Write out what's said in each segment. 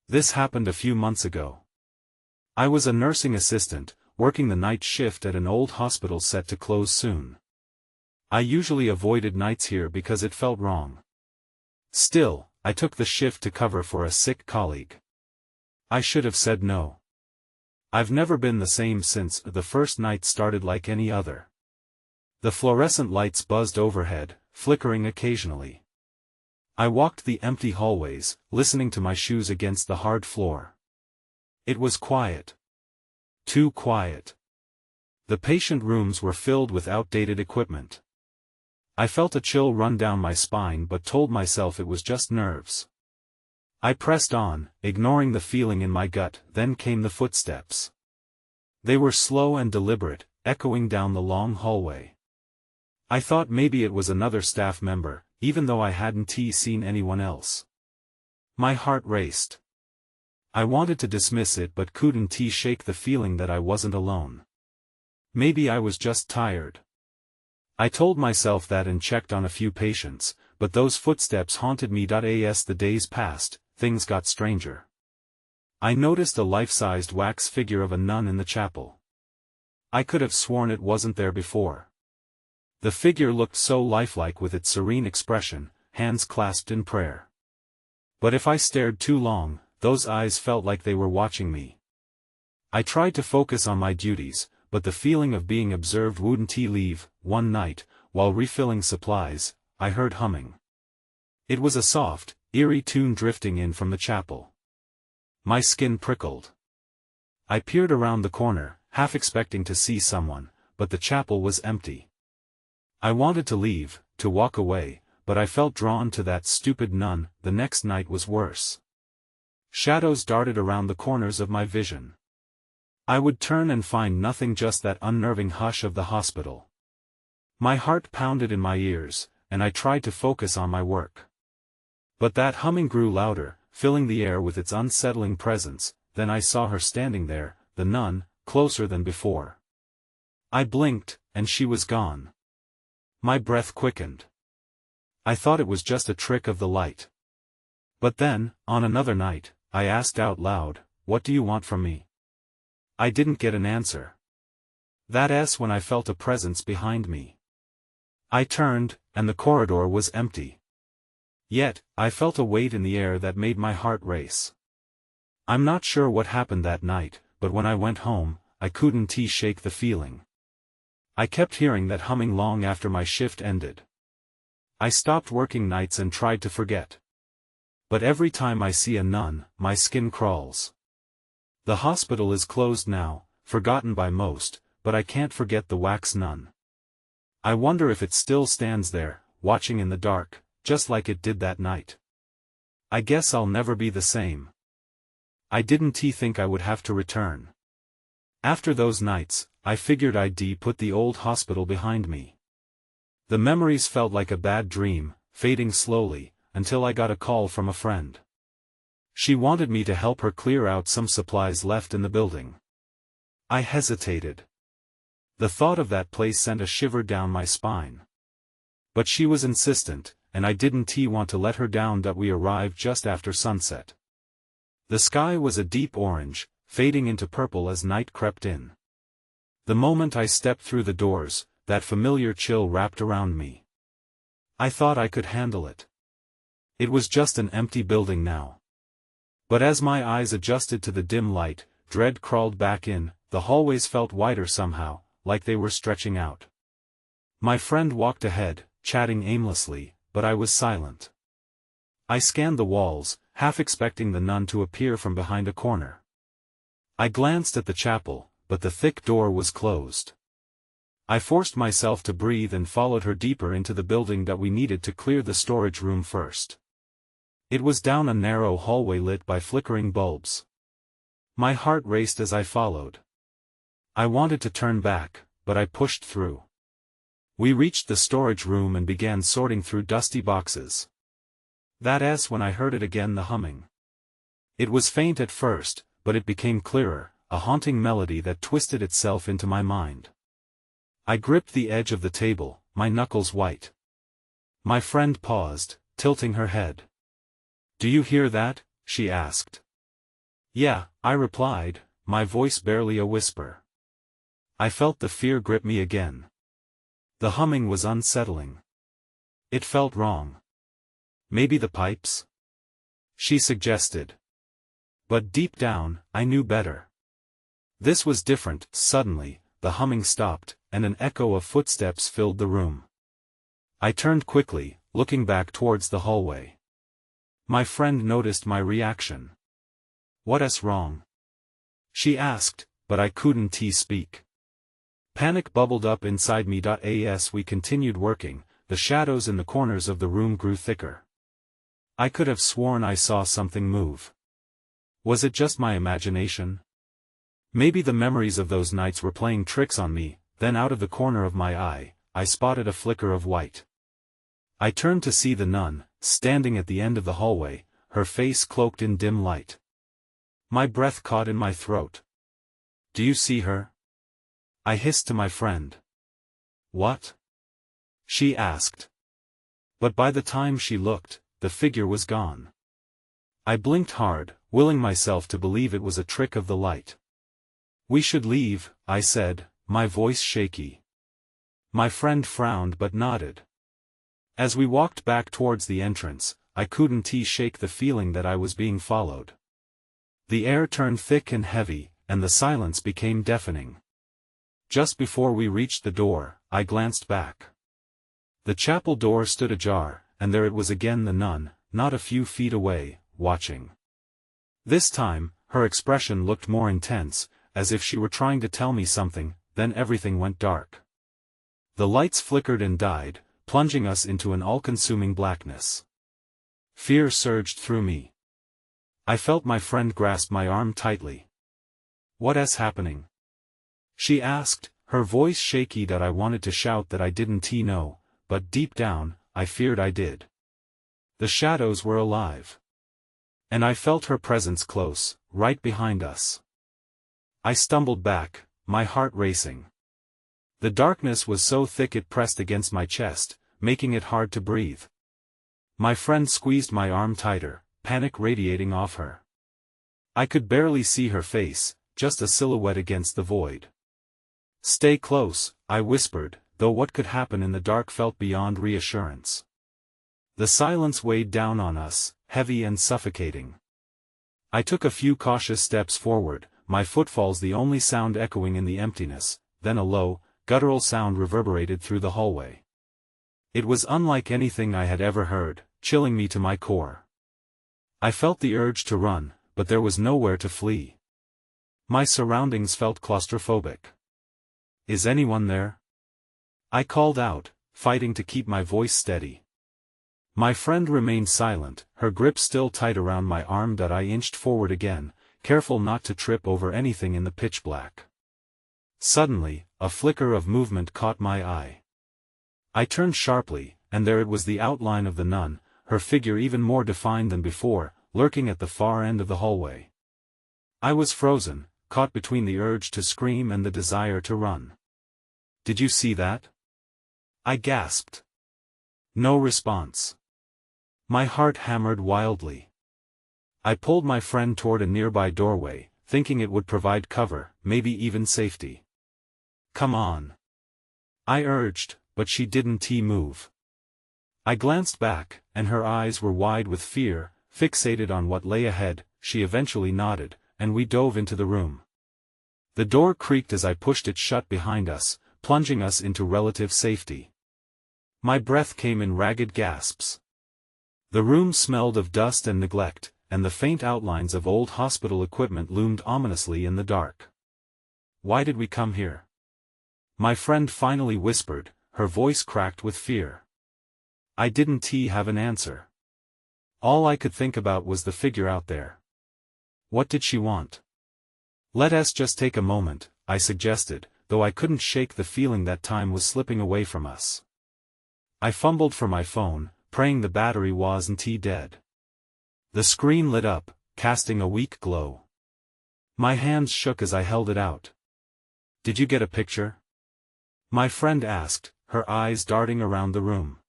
This happened a few months ago. I was a nursing assistant, working the night shift at an old hospital set to close soon. I usually avoided nights here because it felt wrong. Still, I took the shift to cover for a sick colleague. I should have said no. I've never been the same since. The first night started like any other. The fluorescent lights buzzed overhead, flickering occasionally. I walked the empty hallways, listening to my shoes against the hard floor. It was quiet. Too quiet. The patient rooms were filled with outdated equipment. I felt a chill run down my spine but told myself it was just nerves. I pressed on, ignoring the feeling in my gut. Then came the footsteps. They were slow and deliberate, echoing down the long hallway. I thought maybe it was another staff member, even though I hadn't seen anyone else. My heart raced. I wanted to dismiss it but couldn't shake the feeling that I wasn't alone. Maybe I was just tired. I told myself that and checked on a few patients, but those footsteps haunted me. As the days passed, things got stranger. I noticed a life-sized wax figure of a nun in the chapel. I could have sworn it wasn't there before. The figure looked so lifelike with its serene expression, hands clasped in prayer. But if I stared too long, those eyes felt like they were watching me. I tried to focus on my duties, but the feeling of being observed wouldn't leave. One night, while refilling supplies, I heard humming. It was a soft, eerie tune drifting in from the chapel. My skin prickled. I peered around the corner, half expecting to see someone, but the chapel was empty. I wanted to leave, to walk away, but I felt drawn to that stupid nun. The next night was worse. Shadows darted around the corners of my vision. I would turn and find nothing, just that unnerving hush of the hospital. My heart pounded in my ears, and I tried to focus on my work. But that humming grew louder, filling the air with its unsettling presence. Then I saw her standing there, the nun, closer than before. I blinked, and she was gone. My breath quickened. I thought it was just a trick of the light. But then, on another night, I asked out loud, "What do you want from me?" I didn't get an answer. That's when I felt a presence behind me. I turned, and the corridor was empty. Yet, I felt a weight in the air that made my heart race. I'm not sure what happened that night, but when I went home, I couldn't shake the feeling. I kept hearing that humming long after my shift ended. I stopped working nights and tried to forget. But every time I see a nun, my skin crawls. The hospital is closed now, forgotten by most, but I can't forget the wax nun. I wonder if it still stands there, watching in the dark, just like it did that night. I guess I'll never be the same. I didn't think I would have to return. After those nights, I figured I'd put the old hospital behind me. The memories felt like a bad dream, fading slowly, until I got a call from a friend. She wanted me to help her clear out some supplies left in the building. I hesitated. The thought of that place sent a shiver down my spine. But she was insistent, and I didn't want to let her down. We arrived just after sunset. The sky was a deep orange, fading into purple as night crept in. The moment I stepped through the doors, that familiar chill wrapped around me. I thought I could handle it. It was just an empty building now. But as my eyes adjusted to the dim light, dread crawled back in. The hallways felt wider somehow, like they were stretching out. My friend walked ahead, chatting aimlessly, but I was silent. I scanned the walls, half expecting the nun to appear from behind a corner. I glanced at the chapel, but the thick door was closed. I forced myself to breathe and followed her deeper into the building. We needed to clear the storage room first. It was down a narrow hallway lit by flickering bulbs. My heart raced as I followed. I wanted to turn back, but I pushed through. We reached the storage room and began sorting through dusty boxes. That's when I heard it again, the humming. It was faint at first, but it became clearer, a haunting melody that twisted itself into my mind. I gripped the edge of the table, my knuckles white. My friend paused, tilting her head. "Do you hear that?" she asked. Yeah, I replied, my voice barely a whisper. I felt the fear grip me again. The humming was unsettling. It felt wrong. Maybe the pipes? She suggested. But deep down, I knew better. This was different. Suddenly, the humming stopped, and an echo of footsteps filled the room. I turned quickly, looking back towards the hallway. My friend noticed my reaction. "What's wrong?" she asked, but I couldn't speak. Panic bubbled up inside me. As we continued working, the shadows in the corners of the room grew thicker. I could have sworn I saw something move. Was it just my imagination? Maybe the memories of those nights were playing tricks on me. Then out of the corner of my eye, I spotted a flicker of white. I turned to see the nun, standing at the end of the hallway, her face cloaked in dim light. My breath caught in my throat. "Do you see her?" I hissed to my friend. "What?" she asked. But by the time she looked, the figure was gone. I blinked hard, willing myself to believe it was a trick of the light. "We should leave," I said, my voice shaky. My friend frowned but nodded. As we walked back towards the entrance, I couldn't shake the feeling that I was being followed. The air turned thick and heavy, and the silence became deafening. Just before we reached the door, I glanced back. The chapel door stood ajar, and there it was again, the nun, not a few feet away, watching. This time, her expression looked more intense, as if she were trying to tell me something. Then everything went dark. The lights flickered and died, plunging us into an all-consuming blackness. Fear surged through me. I felt my friend grasp my arm tightly. "What's happening?" she asked, her voice shaky. I wanted to shout that I didn't know, but deep down, I feared I did. The shadows were alive. And I felt her presence close, right behind us. I stumbled back, my heart racing. The darkness was so thick it pressed against my chest, making it hard to breathe. My friend squeezed my arm tighter, panic radiating off her. I could barely see her face, just a silhouette against the void. "Stay close," I whispered, though what could happen in the dark felt beyond reassurance. The silence weighed down on us, heavy and suffocating. I took a few cautious steps forward, my footfalls the only sound echoing in the emptiness. Then a low, guttural sound reverberated through the hallway. It was unlike anything I had ever heard, chilling me to my core. I felt the urge to run, but there was nowhere to flee. My surroundings felt claustrophobic. "Is anyone there?" I called out, fighting to keep my voice steady. My friend remained silent, her grip still tight around my arm. I inched forward again, careful not to trip over anything in the pitch black. Suddenly, a flicker of movement caught my eye. I turned sharply, and there it was, the outline of the nun, her figure even more defined than before, lurking at the far end of the hallway. I was frozen, caught between the urge to scream and the desire to run. "Did you see that?" I gasped. No response. My heart hammered wildly. I pulled my friend toward a nearby doorway, thinking it would provide cover, maybe even safety. "Come on," I urged, but she didn't move. I glanced back, and her eyes were wide with fear, fixated on what lay ahead. She eventually nodded, and we dove into the room. The door creaked as I pushed it shut behind us, plunging us into relative safety. My breath came in ragged gasps. The room smelled of dust and neglect, and the faint outlines of old hospital equipment loomed ominously in the dark. "Why did we come here?" my friend finally whispered, her voice cracked with fear. I didn't have an answer. All I could think about was the figure out there. What did she want? "Let us just take a moment," I suggested, though I couldn't shake the feeling that time was slipping away from us. I fumbled for my phone, praying the battery wasn't dead. The screen lit up, casting a weak glow. My hands shook as I held it out. "Did you get a picture?" my friend asked, her eyes darting around the room.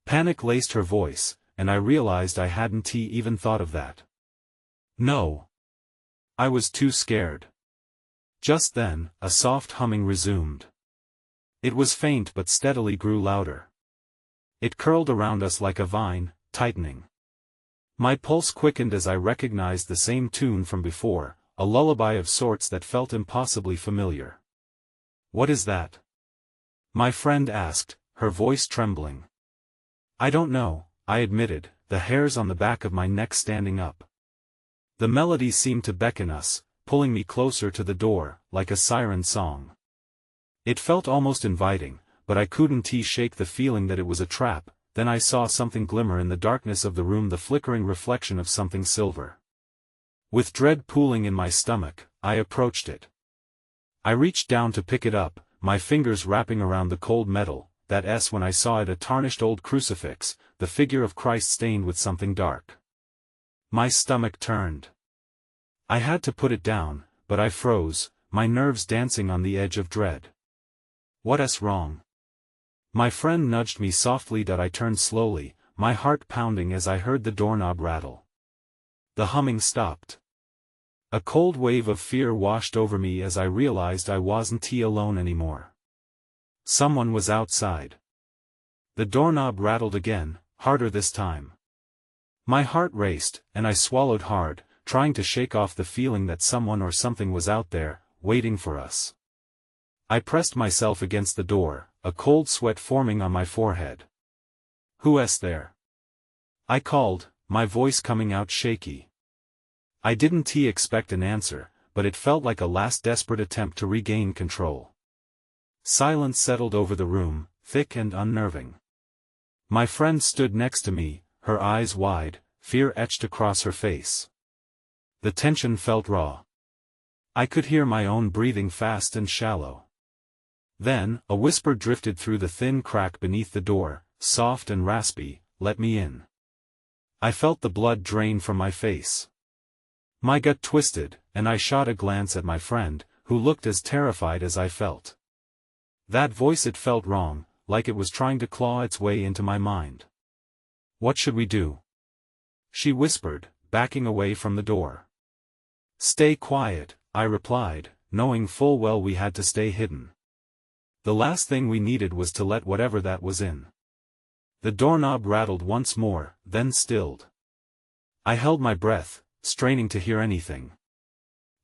Panic laced her voice, and I realized I hadn't even thought of that. "No. I was too scared. Just then, a soft humming resumed. It was faint but steadily grew louder. It curled around us like a vine, tightening. My pulse quickened as I recognized the same tune from before, a lullaby of sorts that felt impossibly familiar. "What is that?" my friend asked, her voice trembling. "I don't know," I admitted, the hairs on the back of my neck standing up. The melody seemed to beckon us, pulling me closer to the door, like a siren song. It felt almost inviting, but I couldn't shake the feeling that it was a trap. Then I saw something glimmer in the darkness of the room, the flickering reflection of something silver. With dread pooling in my stomach, I approached it. I reached down to pick it up, my fingers wrapping around the cold metal, that when I saw it a tarnished old crucifix, the figure of Christ stained with something dark. My stomach turned. I had to put it down, but I froze, my nerves dancing on the edge of dread. "What's wrong?" my friend nudged me softly. I turned slowly, my heart pounding as I heard the doorknob rattle. The humming stopped. A cold wave of fear washed over me as I realized I wasn't alone anymore. Someone was outside. The doorknob rattled again, harder this time. My heart raced, and I swallowed hard, trying to shake off the feeling that someone or something was out there, waiting for us. I pressed myself against the door, a cold sweat forming on my forehead. "Who's there?" I called, my voice coming out shaky. I didn't expect an answer, but it felt like a last desperate attempt to regain control. Silence settled over the room, thick and unnerving. My friend stood next to me, her eyes wide, fear etched across her face. The tension felt raw. I could hear my own breathing fast and shallow. Then, a whisper drifted through the thin crack beneath the door, soft and raspy, "Let me in." I felt the blood drain from my face. My gut twisted, and I shot a glance at my friend, who looked as terrified as I felt. That voice, it felt wrong, like it was trying to claw its way into my mind. "What should we do?" she whispered, backing away from the door. "Stay quiet," I replied, knowing full well we had to stay hidden. The last thing we needed was to let whatever that was in. The doorknob rattled once more, then stilled. I held my breath, straining to hear anything.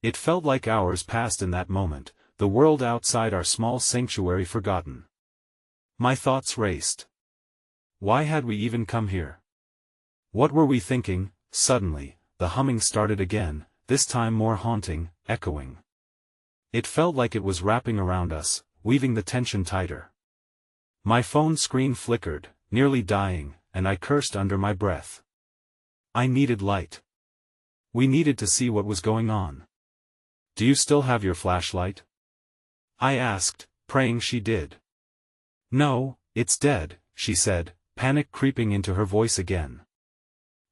It felt like hours passed in that moment, the world outside our small sanctuary forgotten. My thoughts raced. Why had we even come here? What were we thinking? Suddenly, the humming started again, this time more haunting, echoing. It felt like it was wrapping around us, weaving the tension tighter. My phone screen flickered, nearly dying, and I cursed under my breath. I needed light. We needed to see what was going on. "Do you still have your flashlight?" I asked, praying she did. "No, it's dead," she said, panic creeping into her voice again.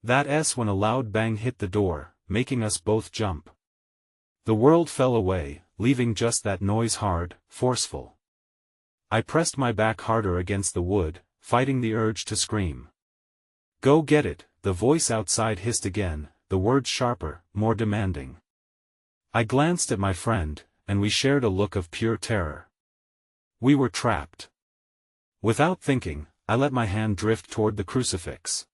That when a loud bang hit the door, making us both jump. The world fell away, leaving just that noise, hard, forceful. I pressed my back harder against the wood, fighting the urge to scream. "Go get it," the voice outside hissed again, the words sharper, more demanding. I glanced at my friend, and we shared a look of pure terror. We were trapped. Without thinking, I let my hand drift toward the crucifix.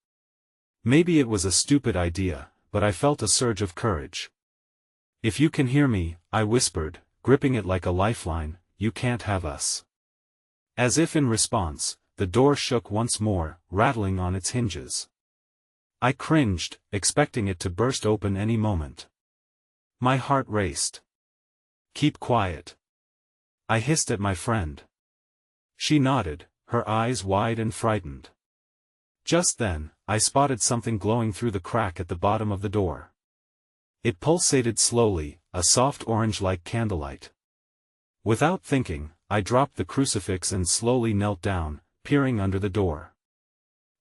Maybe it was a stupid idea, but I felt a surge of courage. "If you can hear me," I whispered, gripping it like a lifeline, "you can't have us." As if in response, the door shook once more, rattling on its hinges. I cringed, expecting it to burst open any moment. My heart raced. "Keep quiet," I hissed at my friend. She nodded, her eyes wide and frightened. Just then, I spotted something glowing through the crack at the bottom of the door. It pulsated slowly, a soft orange-like candlelight. Without thinking, I dropped the crucifix and slowly knelt down, peering under the door.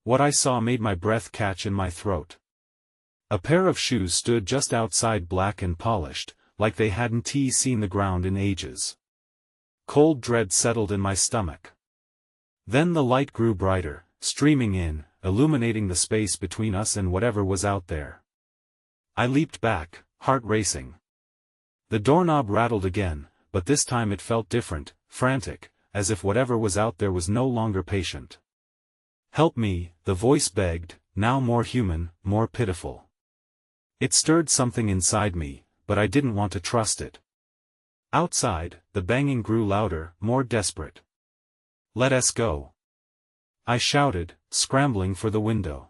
What I saw made my breath catch in my throat. A pair of shoes stood just outside, black and polished, like they hadn't seen the ground in ages. Cold dread settled in my stomach. Then the light grew brighter, streaming in, illuminating the space between us and whatever was out there. I leaped back, heart racing. The doorknob rattled again, but this time it felt different, frantic, as if whatever was out there was no longer patient. "Help me," the voice begged, now more human, more pitiful. It stirred something inside me, but I didn't want to trust it. Outside, the banging grew louder, more desperate. "Let us go," I shouted, scrambling for the window.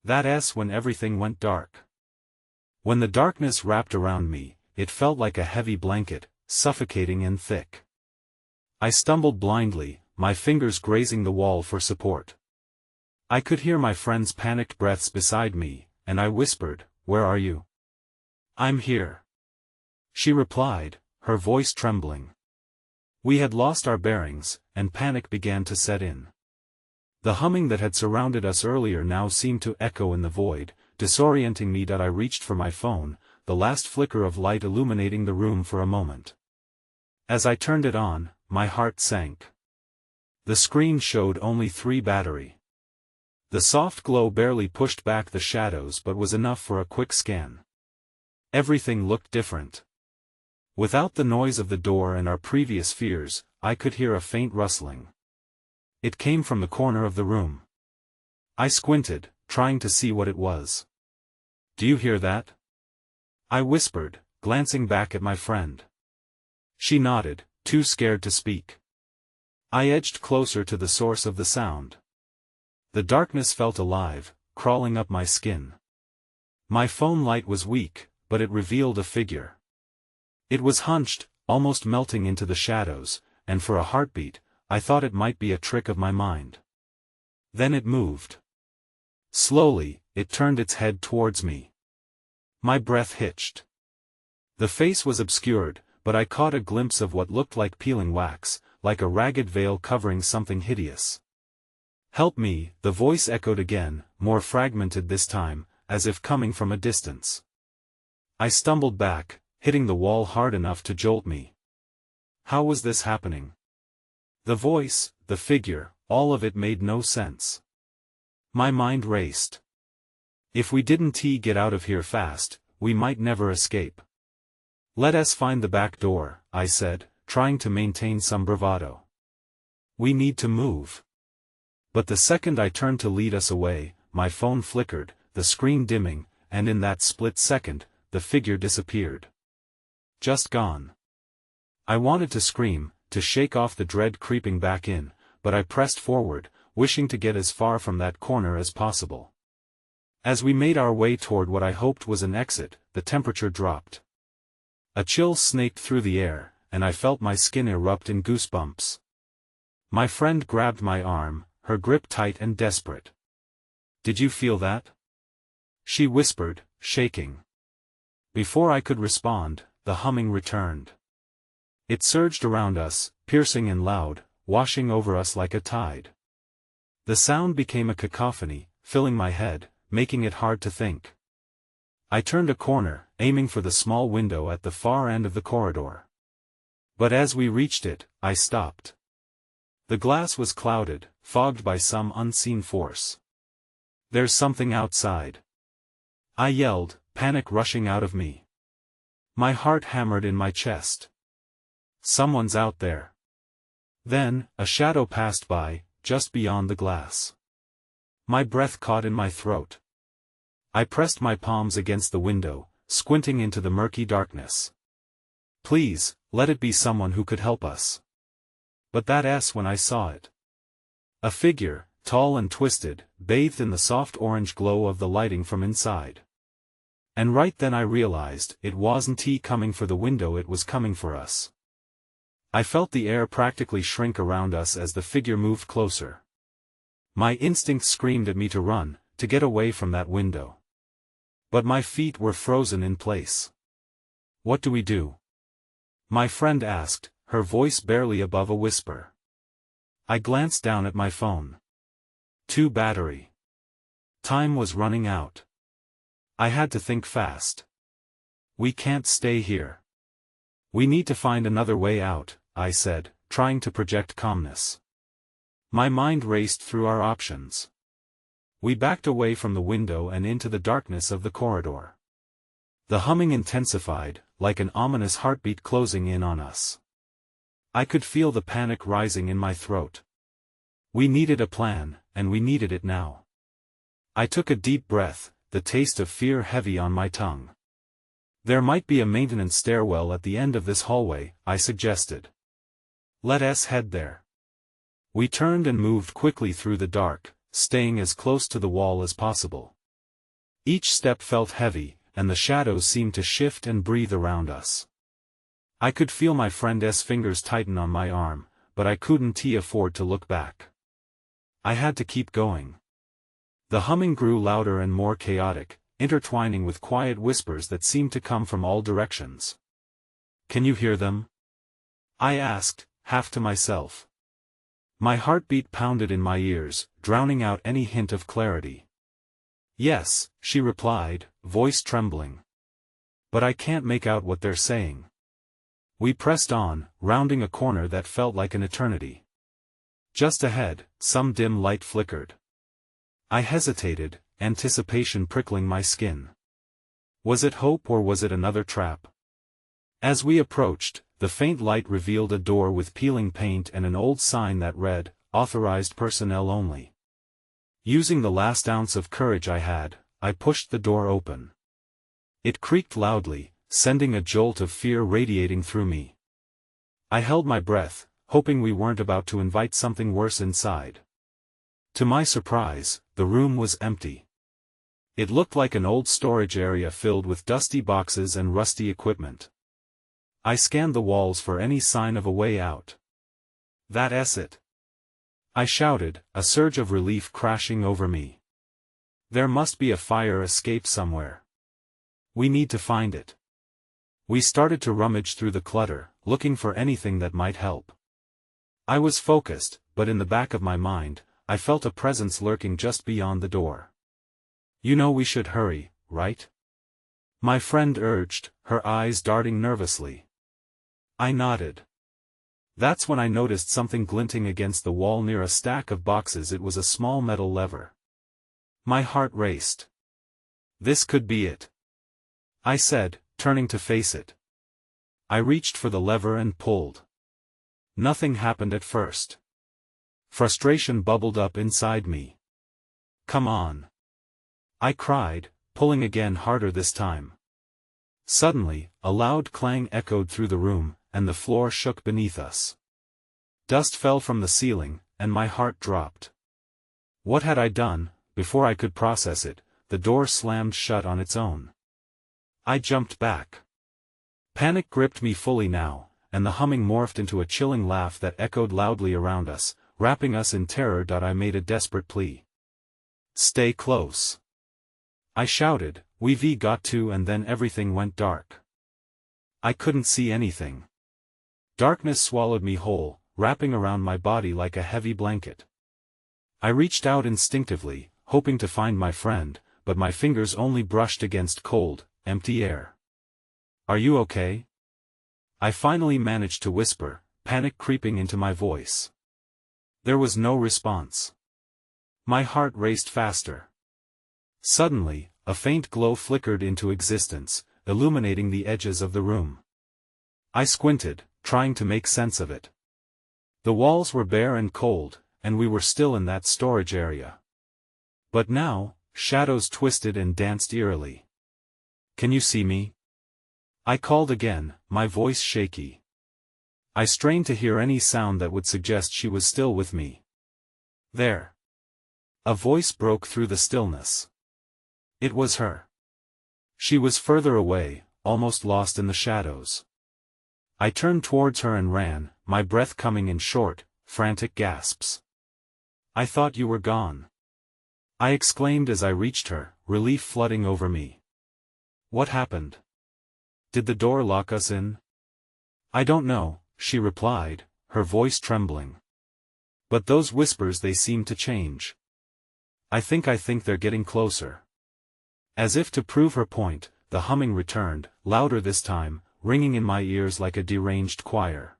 That's when everything went dark. When the darkness wrapped around me, it felt like a heavy blanket, suffocating and thick. I stumbled blindly, my fingers grazing the wall for support. I could hear my friend's panicked breaths beside me, and I whispered, "Where are you?" "I'm here," she replied, her voice trembling. We had lost our bearings, and panic began to set in. The humming that had surrounded us earlier now seemed to echo in the void, disorienting me. I reached for my phone, the last flicker of light illuminating the room for a moment. As I turned it on, my heart sank. The screen showed only 3 battery. The soft glow barely pushed back the shadows but was enough for a quick scan. Everything looked different. Without the noise of the door and our previous fears, I could hear a faint rustling. It came from the corner of the room. I squinted, trying to see what it was. "Do you hear that?" I whispered, glancing back at my friend. She nodded, too scared to speak. I edged closer to the source of the sound. The darkness felt alive, crawling up my skin. My phone light was weak, but it revealed a figure. It was hunched, almost melting into the shadows, and for a heartbeat, I thought it might be a trick of my mind. Then it moved. Slowly, it turned its head towards me. My breath hitched. The face was obscured, but I caught a glimpse of what looked like peeling wax, like a ragged veil covering something hideous. "Help me," the voice echoed again, more fragmented this time, as if coming from a distance. I stumbled back, hitting the wall hard enough to jolt me. How was this happening? The voice, the figure, all of it made no sense. My mind raced. If we didn't get out of here fast, we might never escape. "Let us find the back door," I said, trying to maintain some bravado. "We need to move." But the second I turned to lead us away, my phone flickered, the screen dimming, and in that split second, the figure disappeared. Just gone. I wanted to scream, to shake off the dread creeping back in, but I pressed forward, wishing to get as far from that corner as possible. As we made our way toward what I hoped was an exit, the temperature dropped. A chill snaked through the air, and I felt my skin erupt in goosebumps. My friend grabbed my arm, her grip tight and desperate. "Did you feel that?" she whispered, shaking. Before I could respond, the humming returned. It surged around us, piercing and loud, washing over us like a tide. The sound became a cacophony, filling my head, making it hard to think. I turned a corner, aiming for the small window at the far end of the corridor. But as we reached it, I stopped. The glass was clouded, fogged by some unseen force. "There's something outside," I yelled, panic rushing out of me. My heart hammered in my chest. "Someone's out there." Then, a shadow passed by, just beyond the glass. My breath caught in my throat. I pressed my palms against the window, squinting into the murky darkness. Please, let it be someone who could help us. But that's when I saw it. A figure, tall and twisted, bathed in the soft orange glow of the lighting from inside. And right then I realized, it wasn't he coming for the window, it was coming for us. I felt the air practically shrink around us as the figure moved closer. My instinct screamed at me to run, to get away from that window. But my feet were frozen in place. "What do we do?" my friend asked, her voice barely above a whisper. I glanced down at my phone. 2 battery. Time was running out. I had to think fast. "We can't stay here. We need to find another way out," I said, trying to project calmness. My mind raced through our options. We backed away from the window and into the darkness of the corridor. The humming intensified, like an ominous heartbeat closing in on us. I could feel the panic rising in my throat. We needed a plan, and we needed it now. I took a deep breath, the taste of fear heavy on my tongue. There might be a maintenance stairwell at the end of this hallway, I suggested. Let us head there. We turned and moved quickly through the dark, staying as close to the wall as possible. Each step felt heavy, and the shadows seemed to shift and breathe around us. I could feel my friend's fingers tighten on my arm, but I couldn't afford to look back. I had to keep going. The humming grew louder and more chaotic, intertwining with quiet whispers that seemed to come from all directions. Can you hear them? I asked, half to myself. My heartbeat pounded in my ears, drowning out any hint of clarity. Yes, she replied, voice trembling. But I can't make out what they're saying. We pressed on, rounding a corner that felt like an eternity. Just ahead, some dim light flickered. I hesitated, anticipation prickling my skin. Was it hope or was it another trap? As we approached, the faint light revealed a door with peeling paint and an old sign that read, "Authorized personnel only." Using the last ounce of courage I had, I pushed the door open. It creaked loudly, sending a jolt of fear radiating through me. I held my breath, hoping we weren't about to invite something worse inside. To my surprise, the room was empty. It looked like an old storage area filled with dusty boxes and rusty equipment. I scanned the walls for any sign of a way out. That's it. I shouted, a surge of relief crashing over me. There must be a fire escape somewhere. We need to find it. We started to rummage through the clutter, looking for anything that might help. I was focused, but in the back of my mind, I felt a presence lurking just beyond the door. You know we should hurry, right? My friend urged, her eyes darting nervously. I nodded. That's when I noticed something glinting against the wall near a stack of boxes. It was a small metal lever. My heart raced. This could be it, I said, turning to face it. I reached for the lever and pulled. Nothing happened at first. Frustration bubbled up inside me. Come on, I cried, pulling again harder this time. Suddenly, a loud clang echoed through the room, and the floor shook beneath us. Dust fell from the ceiling, and my heart dropped. What had I done? Before I could process it, the door slammed shut on its own. I jumped back. Panic gripped me fully now, and the humming morphed into a chilling laugh that echoed loudly around us, wrapping us in terror. I made a desperate plea. Stay close, I shouted. We've got to. And then everything went dark. I couldn't see anything. Darkness swallowed me whole, wrapping around my body like a heavy blanket. I reached out instinctively, hoping to find my friend, but my fingers only brushed against cold, empty air. Are you okay? I finally managed to whisper, panic creeping into my voice. There was no response. My heart raced faster. Suddenly, a faint glow flickered into existence, illuminating the edges of the room. I squinted, trying to make sense of it. The walls were bare and cold, and we were still in that storage area. But now, shadows twisted and danced eerily. Can you see me? I called again, my voice shaky. I strained to hear any sound that would suggest she was still with me. There. A voice broke through the stillness. It was her. She was further away, almost lost in the shadows. I turned towards her and ran, my breath coming in short, frantic gasps. I thought you were gone, I exclaimed as I reached her, relief flooding over me. What happened? Did the door lock us in? I don't know, she replied, her voice trembling. But those whispers, they seem to change. I think they're getting closer. As if to prove her point, the humming returned, louder this time, ringing in my ears like a deranged choir.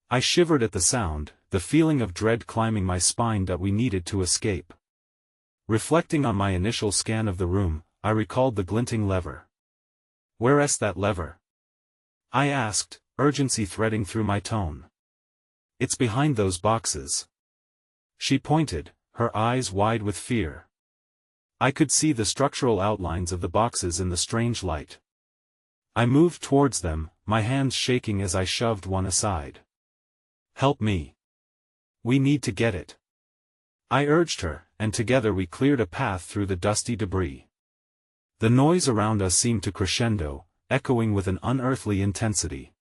I shivered at the sound, the feeling of dread climbing my spine. That we needed to escape. Reflecting on my initial scan of the room, I recalled the glinting lever. Where's that lever? I asked, urgency threading through my tone. It's behind those boxes. She pointed, her eyes wide with fear. I could see the structural outlines of the boxes in the strange light. I moved towards them, my hands shaking as I shoved one aside. Help me. We need to get it. I urged her, and together we cleared a path through the dusty debris. The noise around us seemed to crescendo, echoing with an unearthly intensity.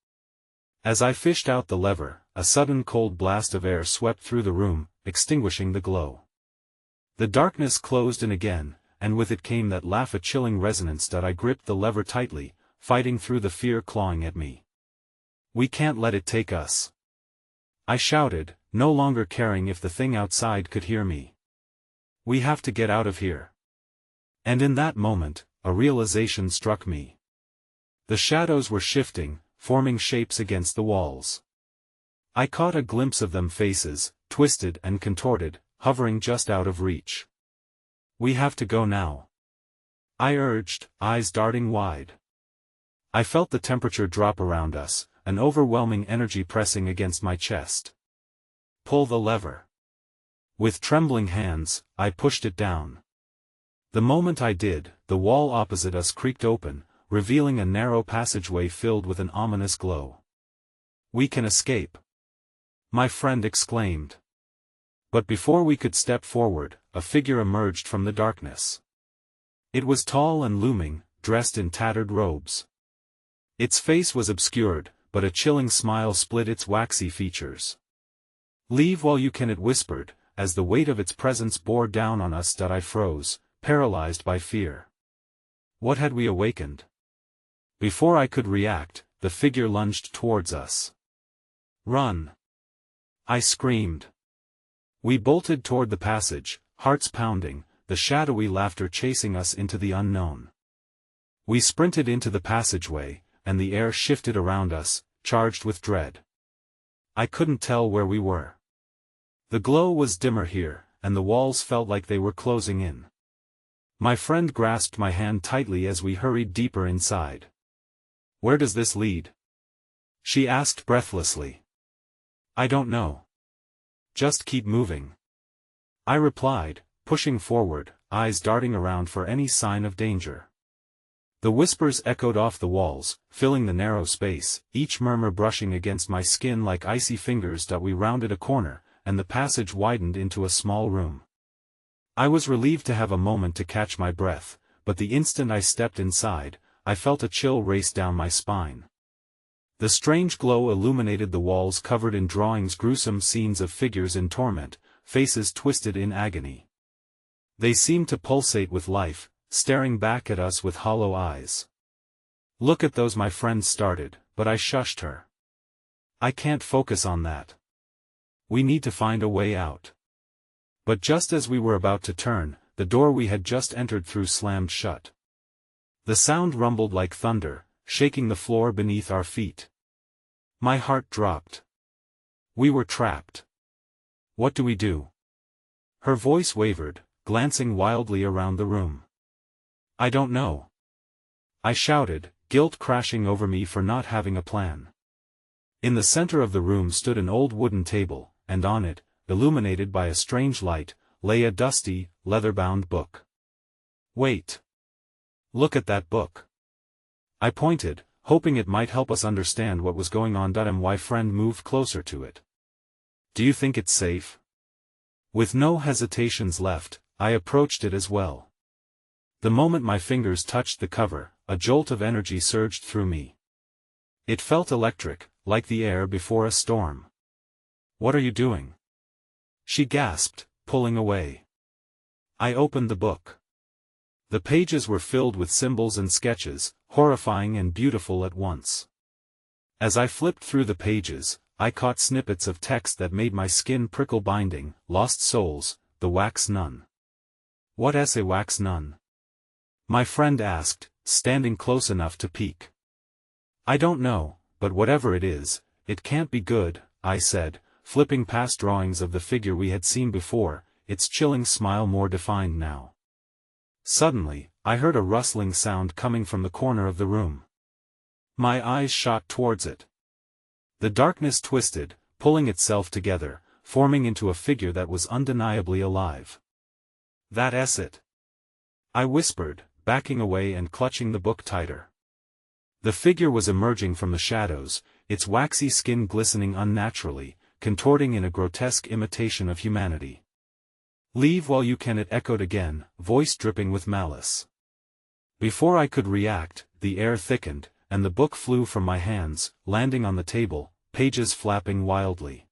As I fished out the lever, a sudden cold blast of air swept through the room, extinguishing the glow. The darkness closed in again, and with it came that chilling resonance that I gripped the lever tightly, fighting through the fear clawing at me. We can't let it take us. I shouted, no longer caring if the thing outside could hear me. We have to get out of here. And in that moment, a realization struck me. The shadows were shifting, forming shapes against the walls. I caught a glimpse of them, faces, twisted and contorted, hovering just out of reach. We have to go now. I urged, eyes darting wide. I felt the temperature drop around us, an overwhelming energy pressing against my chest. Pull the lever. With trembling hands, I pushed it down. The moment I did, the wall opposite us creaked open, revealing a narrow passageway filled with an ominous glow. We can escape. My friend exclaimed. But before we could step forward, a figure emerged from the darkness. It was tall and looming, dressed in tattered robes. Its face was obscured, but a chilling smile split its waxy features. Leave while you can, it whispered, as the weight of its presence bore down on us. I froze, paralyzed by fear. What had we awakened? Before I could react, the figure lunged towards us. Run! I screamed. We bolted toward the passage, hearts pounding, the shadowy laughter chasing us into the unknown. We sprinted into the passageway, and the air shifted around us, charged with dread. I couldn't tell where we were. The glow was dimmer here, and the walls felt like they were closing in. My friend grasped my hand tightly as we hurried deeper inside. Where does this lead? She asked breathlessly. I don't know. Just keep moving. I replied, pushing forward, eyes darting around for any sign of danger. The whispers echoed off the walls, filling the narrow space, each murmur brushing against my skin like icy fingers. We rounded a corner, and the passage widened into a small room. I was relieved to have a moment to catch my breath, but the instant I stepped inside, I felt a chill race down my spine. The strange glow illuminated the walls covered in drawings, gruesome scenes of figures in torment, faces twisted in agony. They seemed to pulsate with life, staring back at us with hollow eyes. Look at those, my friend started, but I shushed her. I can't focus on that. We need to find a way out. But just as we were about to turn, the door we had just entered through slammed shut. The sound rumbled like thunder, shaking the floor beneath our feet. My heart dropped. We were trapped. What do we do? Her voice wavered, glancing wildly around the room. I don't know. I shouted, guilt crashing over me for not having a plan. In the center of the room stood an old wooden table, and on it, illuminated by a strange light, lay a dusty, leather-bound book. Wait. Look at that book. I pointed, hoping it might help us understand what was going on. My friend moved closer to it. Do you think it's safe? With no hesitations left, I approached it as well. The moment my fingers touched the cover, a jolt of energy surged through me. It felt electric, like the air before a storm. What are you doing? She gasped, pulling away. I opened the book. The pages were filled with symbols and sketches, horrifying and beautiful at once. As I flipped through the pages, I caught snippets of text that made my skin prickle. Binding, Lost Souls, The Wax Nun. What is a wax nun? My friend asked, standing close enough to peek. I don't know, but whatever it is, it can't be good, I said, flipping past drawings of the figure we had seen before, its chilling smile more defined now. Suddenly, I heard a rustling sound coming from the corner of the room. My eyes shot towards it. The darkness twisted, pulling itself together, forming into a figure that was undeniably alive. "That's it," I whispered, backing away and clutching the book tighter. The figure was emerging from the shadows, its waxy skin glistening unnaturally, contorting in a grotesque imitation of humanity. "Leave while you can," it echoed again, voice dripping with malice. Before I could react, the air thickened, and the book flew from my hands, landing on the table, pages flapping wildly.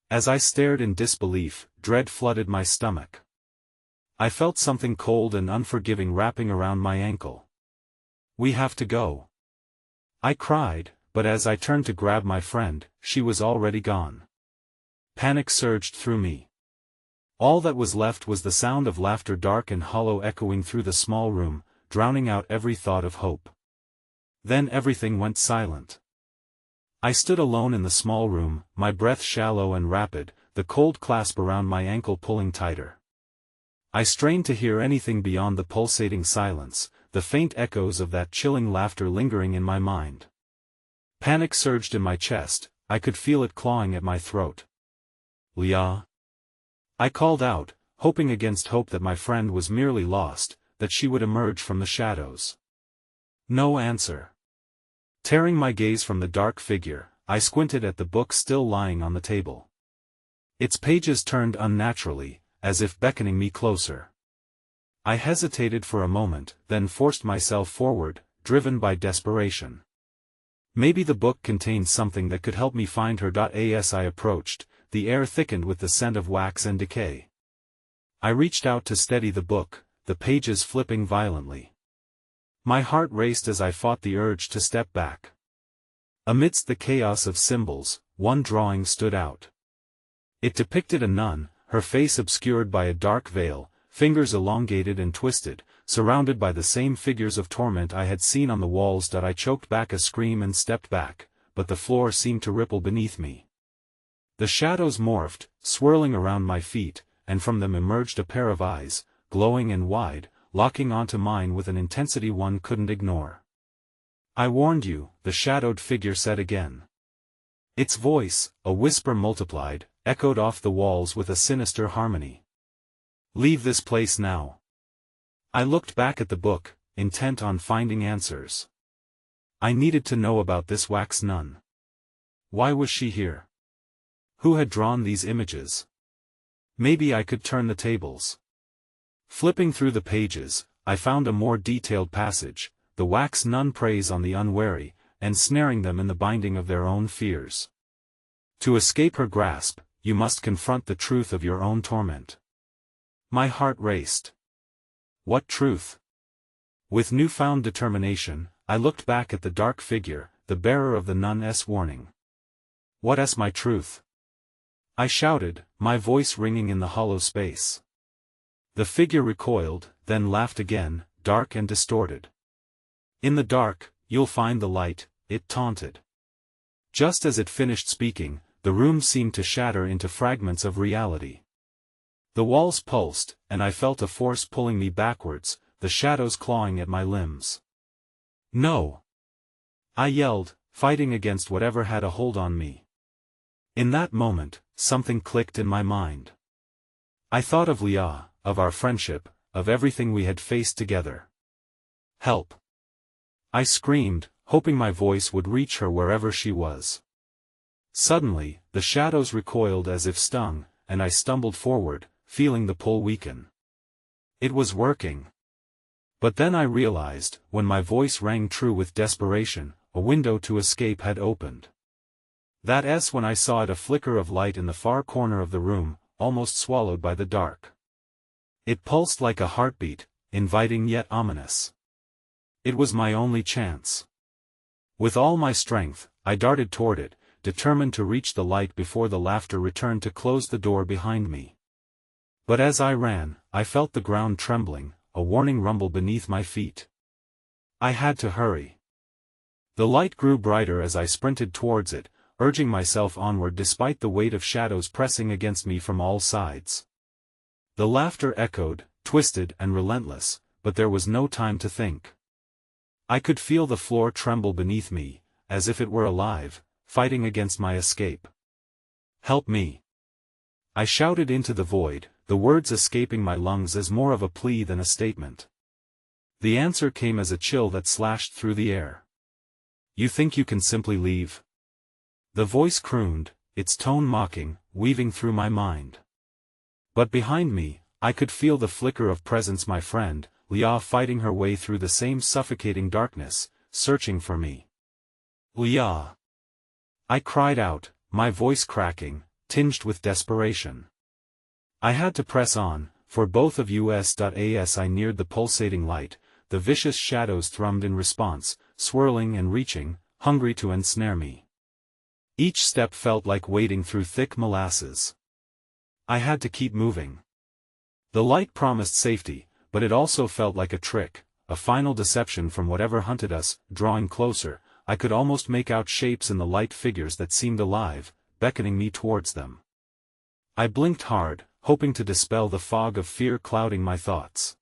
As I stared in disbelief, dread flooded my stomach. I felt something cold and unforgiving wrapping around my ankle. "We have to go," I cried, but as I turned to grab my friend, she was already gone. Panic surged through me. All that was left was the sound of laughter, dark and hollow, echoing through the small room, drowning out every thought of hope. Then everything went silent. I stood alone in the small room, my breath shallow and rapid, the cold clasp around my ankle pulling tighter. I strained to hear anything beyond the pulsating silence, the faint echoes of that chilling laughter lingering in my mind. Panic surged in my chest, I could feel it clawing at my throat. "Leah?" I called out, hoping against hope that my friend was merely lost, that she would emerge from the shadows. No answer. Tearing my gaze from the dark figure, I squinted at the book still lying on the table. Its pages turned unnaturally, as if beckoning me closer. I hesitated for a moment, then forced myself forward, driven by desperation. Maybe the book contained something that could help me find her. As I approached, the air thickened with the scent of wax and decay. I reached out to steady the book, the pages flipping violently. My heart raced as I fought the urge to step back. Amidst the chaos of symbols, one drawing stood out. It depicted a nun, her face obscured by a dark veil, fingers elongated and twisted, surrounded by the same figures of torment I had seen on the walls. I choked back a scream and stepped back, but the floor seemed to ripple beneath me. The shadows morphed, swirling around my feet, and from them emerged a pair of eyes, glowing and wide, locking onto mine with an intensity one couldn't ignore. "I warned you," the shadowed figure said again. Its voice, a whisper multiplied, echoed off the walls with a sinister harmony. "Leave this place now." I looked back at the book, intent on finding answers. I needed to know about this wax nun. Why was she here? Who had drawn these images? Maybe I could turn the tables. Flipping through the pages, I found a more detailed passage. The wax nun preys on the unwary, ensnaring them in the binding of their own fears. To escape her grasp, you must confront the truth of your own torment. My heart raced. What truth? With newfound determination, I looked back at the dark figure, the bearer of the nun's warning. "What's my truth?" I shouted, my voice ringing in the hollow space. The figure recoiled, then laughed again, dark and distorted. "In the dark, you'll find the light," it taunted. Just as it finished speaking, the room seemed to shatter into fragments of reality. The walls pulsed, and I felt a force pulling me backwards, the shadows clawing at my limbs. "No!" I yelled, fighting against whatever had a hold on me. In that moment, something clicked in my mind. I thought of Leah, of our friendship, of everything we had faced together. "Help!" I screamed, hoping my voice would reach her wherever she was. Suddenly, the shadows recoiled as if stung, and I stumbled forward, feeling the pull weaken. It was working. But then I realized, when my voice rang true with desperation, a window to escape had opened. That's when I saw it, a flicker of light in the far corner of the room, almost swallowed by the dark. It pulsed like a heartbeat, inviting yet ominous. It was my only chance. With all my strength, I darted toward it, determined to reach the light before the laughter returned to close the door behind me. But as I ran, I felt the ground trembling, a warning rumble beneath my feet. I had to hurry. The light grew brighter as I sprinted towards it, urging myself onward despite the weight of shadows pressing against me from all sides. The laughter echoed, twisted and relentless, but there was no time to think. I could feel the floor tremble beneath me, as if it were alive, fighting against my escape. "Help me!" I shouted into the void, the words escaping my lungs as more of a plea than a statement. The answer came as a chill that slashed through the air. "You think you can simply leave?" The voice crooned, its tone mocking, weaving through my mind. But behind me, I could feel the flicker of presence, my friend, Leah, fighting her way through the same suffocating darkness, searching for me. "Leah!" I cried out, my voice cracking, tinged with desperation. I had to press on, for both of us. As I neared the pulsating light, the vicious shadows thrummed in response, swirling and reaching, hungry to ensnare me. Each step felt like wading through thick molasses. I had to keep moving. The light promised safety, but it also felt like a trick, a final deception from whatever hunted us. Drawing closer, I could almost make out shapes in the light, figures that seemed alive, beckoning me towards them. I blinked hard, hoping to dispel the fog of fear clouding my thoughts.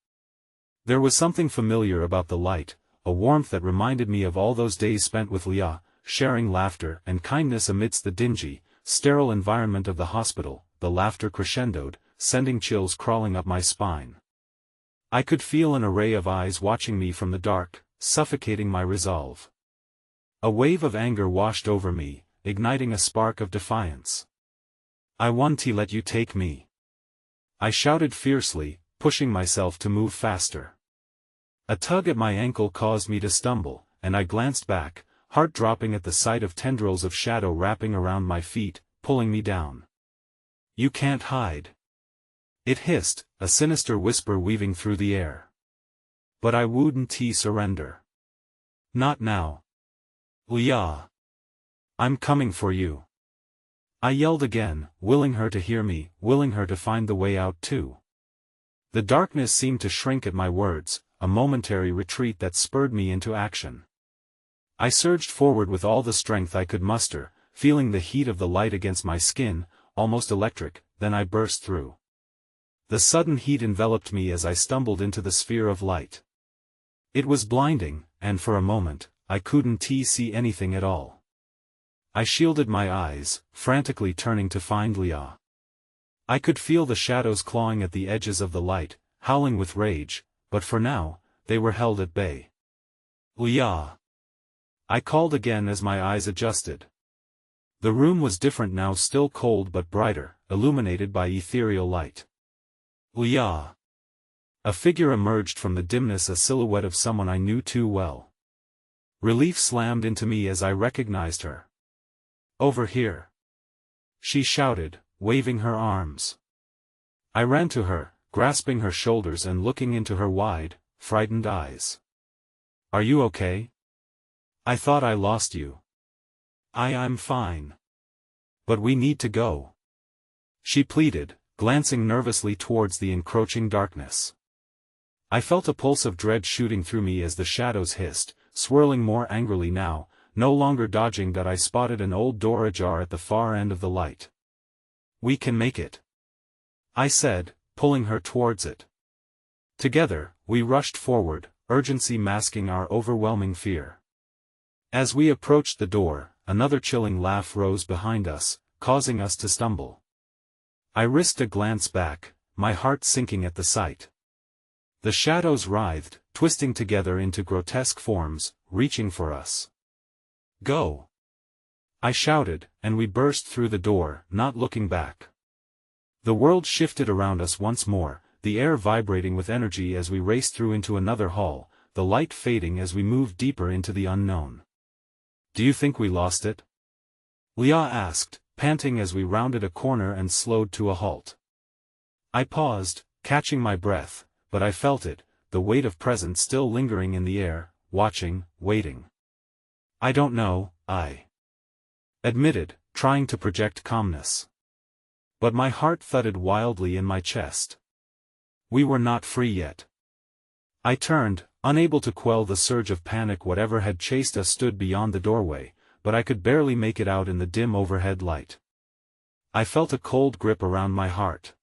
There was something familiar about the light, a warmth that reminded me of all those days spent with Leah, sharing laughter and kindness amidst the dingy, sterile environment of the hospital. The laughter crescendoed, sending chills crawling up my spine. I could feel an array of eyes watching me from the dark, suffocating my resolve. A wave of anger washed over me, igniting a spark of defiance. "I want to let you take me," I shouted fiercely, pushing myself to move faster. A tug at my ankle caused me to stumble, and I glanced back, heart dropping at the sight of tendrils of shadow wrapping around my feet, pulling me down. "You can't hide," it hissed, a sinister whisper weaving through the air. "But I wouldn't surrender. Not now. Leah. I'm coming for you." I yelled again, willing her to hear me, willing her to find the way out too. The darkness seemed to shrink at my words, a momentary retreat that spurred me into action. I surged forward with all the strength I could muster, feeling the heat of the light against my skin, almost electric. Then I burst through. The sudden heat enveloped me as I stumbled into the sphere of light. It was blinding, and for a moment, I couldn't see anything at all. I shielded my eyes, frantically turning to find Leah. I could feel the shadows clawing at the edges of the light, howling with rage, but for now, they were held at bay. "Leah!" I called again as my eyes adjusted. The room was different now, still cold but brighter, illuminated by ethereal light. "Leah!" A figure emerged from the dimness, a silhouette of someone I knew too well. Relief slammed into me as I recognized her. "Over here!" she shouted, waving her arms. I ran to her, grasping her shoulders and looking into her wide, frightened eyes. "Are you okay? I thought I lost you." I'm fine. But we need to go," she pleaded, glancing nervously towards the encroaching darkness. I felt a pulse of dread shooting through me as the shadows hissed, swirling more angrily now, no longer dodging. That I spotted an old door ajar at the far end of the light. "We can make it," I said, pulling her towards it. Together, we rushed forward, urgency masking our overwhelming fear. As we approached the door, another chilling laugh rose behind us, causing us to stumble. I risked a glance back, my heart sinking at the sight. The shadows writhed, twisting together into grotesque forms, reaching for us. "Go!" I shouted, and we burst through the door, not looking back. The world shifted around us once more, the air vibrating with energy as we raced through into another hall, the light fading as we moved deeper into the unknown. "Do you think we lost it?" Leah asked, panting as we rounded a corner and slowed to a halt. I paused, catching my breath, but I felt it, the weight of presence still lingering in the air, watching, waiting. "I don't know," I admitted, trying to project calmness. But my heart thudded wildly in my chest. We were not free yet. I turned, unable to quell the surge of panic. Whatever had chased us stood beyond the doorway, but I could barely make it out in the dim overhead light. I felt a cold grip around my heart.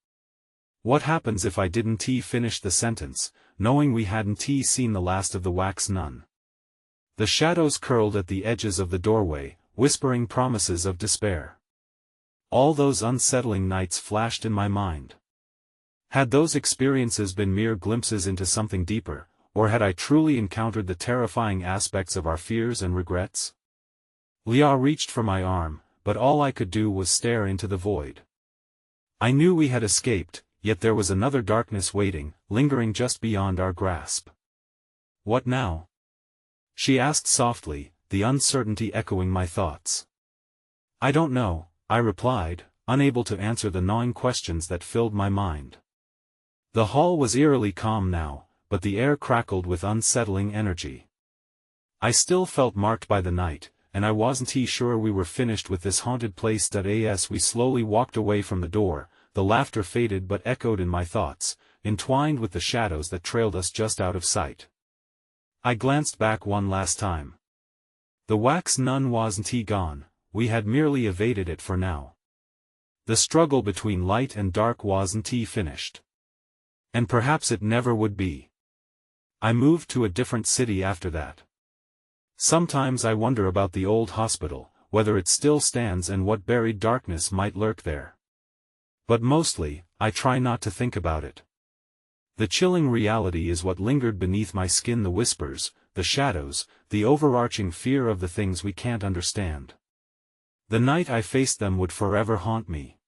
What happens if I didn't finish the sentence, knowing we hadn't seen the last of the wax nun? The shadows curled at the edges of the doorway, whispering promises of despair. All those unsettling nights flashed in my mind. Had those experiences been mere glimpses into something deeper, or had I truly encountered the terrifying aspects of our fears and regrets? Leah reached for my arm, but all I could do was stare into the void. I knew we had escaped, yet there was another darkness waiting, lingering just beyond our grasp. What now? She asked softly, the uncertainty echoing my thoughts. I don't know, I replied, unable to answer the gnawing questions that filled my mind. The hall was eerily calm now, but the air crackled with unsettling energy. I still felt marked by the night, and I wasn't sure we were finished with this haunted place. As we slowly walked away from the door, the laughter faded but echoed in my thoughts, entwined with the shadows that trailed us just out of sight. I glanced back one last time. The wax nun wasn't gone, we had merely evaded it for now. The struggle between light and dark wasn't finished. And perhaps it never would be. I moved to a different city after that. Sometimes I wonder about the old hospital, whether it still stands and what buried darkness might lurk there. But mostly, I try not to think about it. The chilling reality is what lingered beneath my skin: the whispers, the shadows, the overarching fear of the things we can't understand. The night I faced them would forever haunt me.